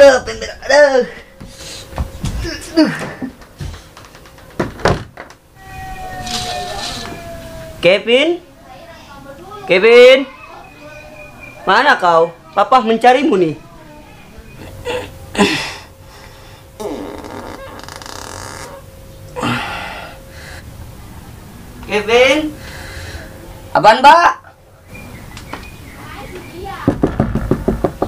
Aduh, pengen aduh. Kevin? Kevin? Mana kau? Papa mencarimu nih. Kevin? Apaan, Mbak?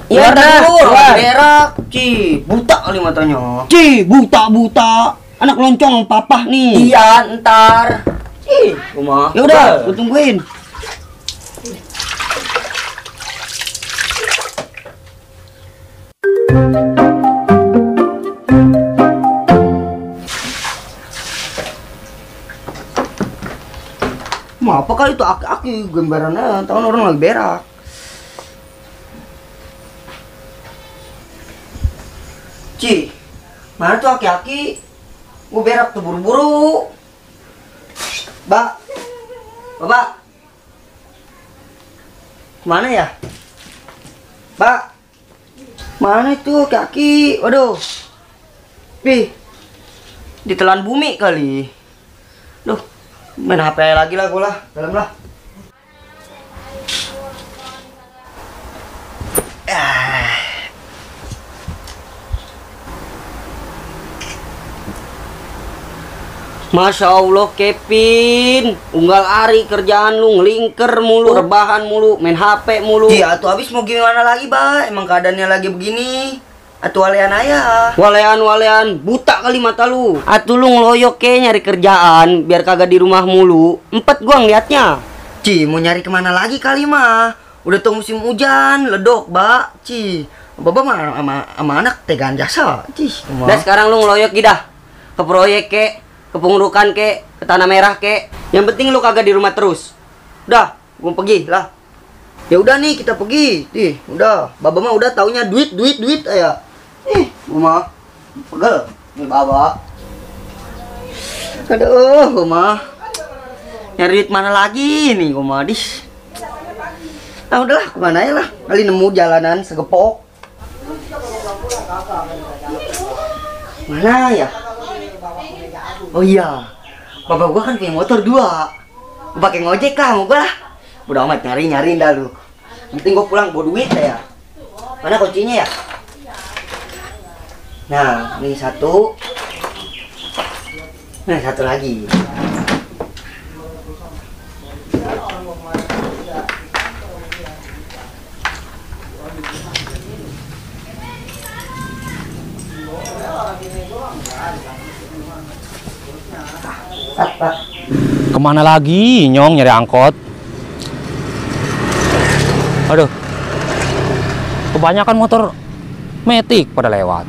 Iya, berak. Ci, buta kali matanya. Ci, buta. Anak loncong papa nih. Iya, ntar. Ci, rumah. Ya udah, gue tungguin. Ma, apa kali itu aki-aki gambarannya? Tahun orang lagi berak. Ci, mana tuh aki-aki? Gue berak tuh buru-buru. Mbak, Bapak, mana ya? Mbak, mana itu aki-aki? Waduh, ditelan bumi kali. Duh, main HP lagi lah gue lah, dalam lah. Masya Allah, Kevin, unggal ari kerjaan lu, ngelingker mulu, rebahan mulu, main HP mulu. Iya, tuh habis mau gimana lagi, Mbak? Emang keadaannya lagi begini. Atuh walean aja. Walean, buta kali mata lu. Atuh lu ngeloyok ke nyari kerjaan, biar kagak di rumah mulu. Empet gua ngeliatnya. Ci, mau nyari kemana lagi kali mah? Udah tuh musim hujan, ledok, Mbak. Ci, Bapak mah sama anak tegaan jasa. Ci, nah sekarang lu ngeloyok gidah. Ke proyek ke, ke pengurukan ke tanah merah ke. Yang penting lu kagak di rumah terus. Udah, gua pergi lah. Ya udah nih kita pergi. Udah. Baba mah udah taunya duit aja. Gua mah pegel nih Baba. Aduh, gua mah nyari duit mana lagi nih gua mah dis. Nah udahlah, kemana ya lah. Kali nemu jalanan segepok. Mana ya? Oh iya, bapak gua kan punya motor 2. Gua pakai ngojek lah, mau gua lah. Udah amat nyariin dah lu. Yang penting gua pulang bawa duit ya. Mana kuncinya ya? Nah, ini satu. Nah, satu lagi. Kemana lagi Nyong nyari angkot? Aduh, kebanyakan motor metik pada lewat.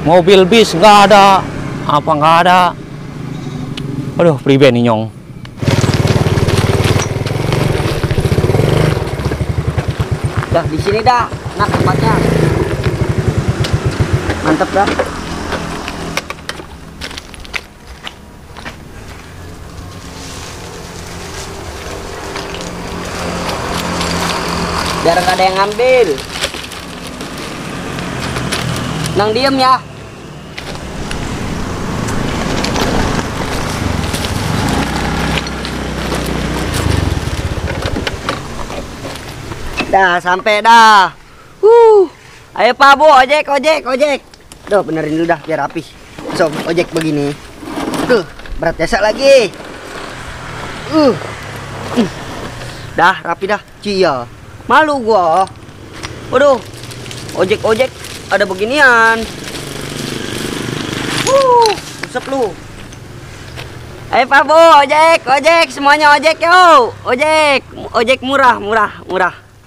Mobil bis nggak ada, apa nggak ada. Aduh, pribadi nih Nyong. Dah di sini dah, enak tempatnya. Mantep dah. Biar nggak ada yang ngambil. Nang diem ya. Dah sampai dah. Ayo Pak Bu, ojek. Duh, benerin dulu dah biar rapi. So, ojek begini. Tuh, berat jasa lagi. Dah rapi dah. Cia. Malu gua. Waduh. Ojek ada beginian. Usep lu. Ayo Pak Bu, ojek, semuanya ojek yo. Ojek murah.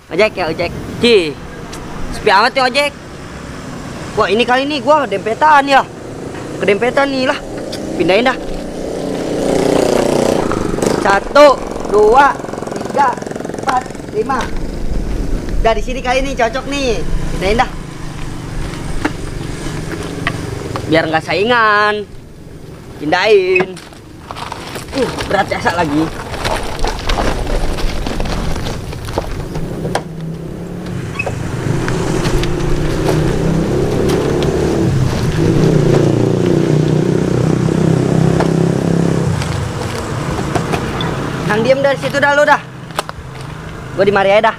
Ojek ya, ojek. Ci. Sepi amat ya ojek. Wah, ini kali nih gua dempetan ya. Kedempetan nih lah. Pindahin dah. 1, 2, 3, 4, 5. Udah di sini kali nih cocok nih. Pindahin dah. Biar nggak saingan. Pindahin. Berat jasa lagi. Diem dari situ dah lu dah. Gua di mari aja dah.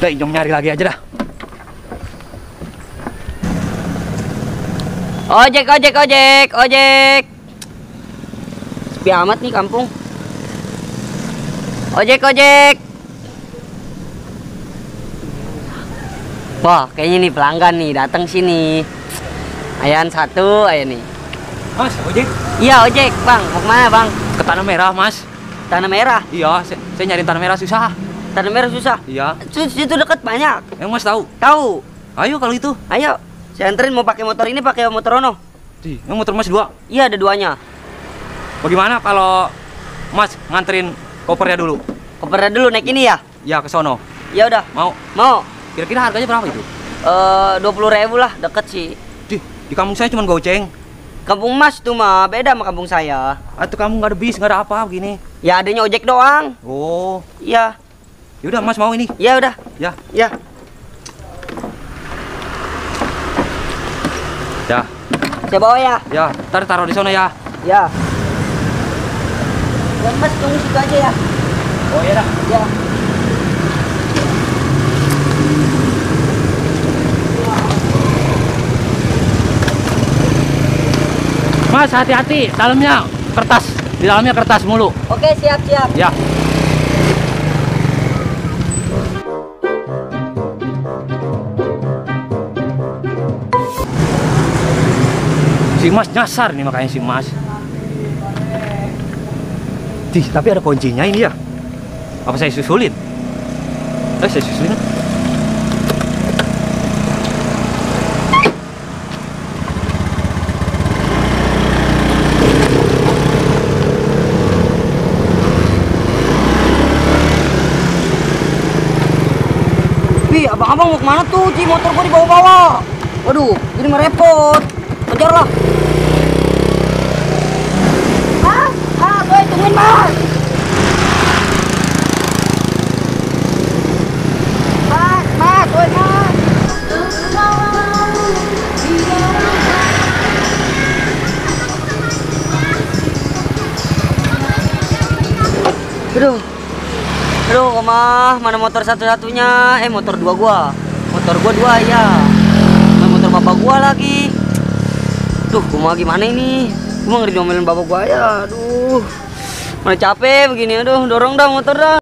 Udah, Injong nyari lagi aja dah. Ojek, ojek, ojek, ojek. Sepi amat nih kampung. Ojek, ojek. Wah, kayaknya nih pelanggan nih datang sini. Ayan satu, ayan nih. Mas, ojek? Iya, ojek, Bang. Mau kemana, Bang? Ke Tanah Merah, Mas. Tanah Merah. Iya, saya nyariin Tanah Merah susah. Tanah Merah susah. Iya. Situ deket banyak. Yang Mas tahu? Tahu. Ayo kalau itu. Ayo. Saya anterin mau pakai motor ini, pakai motor Ono. Yang motor Mas 2. Iya, ada duanya. Bagaimana kalau Mas nganterin kopernya dulu? Kopernya dulu naik ini ya? Ya, ke sono. Ya udah. Mau? Mau. Kira-kira harganya berapa itu? 20.000 lah, deket sih. Di kampung saya cuma goceng. Kampung Mas tuh mah beda sama kampung saya. Atau kamu nggak ada bis, nggak ada apa begini? Ya adanya ojek doang. Oh, Iya. yaudah Mas mau ini. Ya udah. Ya, Ya. ya, Saya bawa ya. ya. Ntar taruh di sana ya. Ya. Dan Mas tunggu situ aja ya. Oh iya dah. Ya. Mas hati-hati, dalamnya kertas. Di dalamnya kertas mulu. Oke, siap-siap. Ya. Si Mas nyasar nih makanya si Mas. Tapi ada kuncinya ini ya. Apa saya susulin? Saya susulin. Wih, abang-abang mau kemana tuh? Ci, motor gua dibawa-bawa. Waduh, ini mah repot. Kejar lah. Mas, gue tungguin Mas. Mas, gue Mas. Aduh. Aduh, mana motor satu-satunya? Motor dua gua. Motor gua 2 ya. Motor bapak gua lagi. Duh, gua gimana ini? Gua ngeri diomelin bapak gua ya. Aduh. Mana capek begini. Aduh, dorong dah motor dah.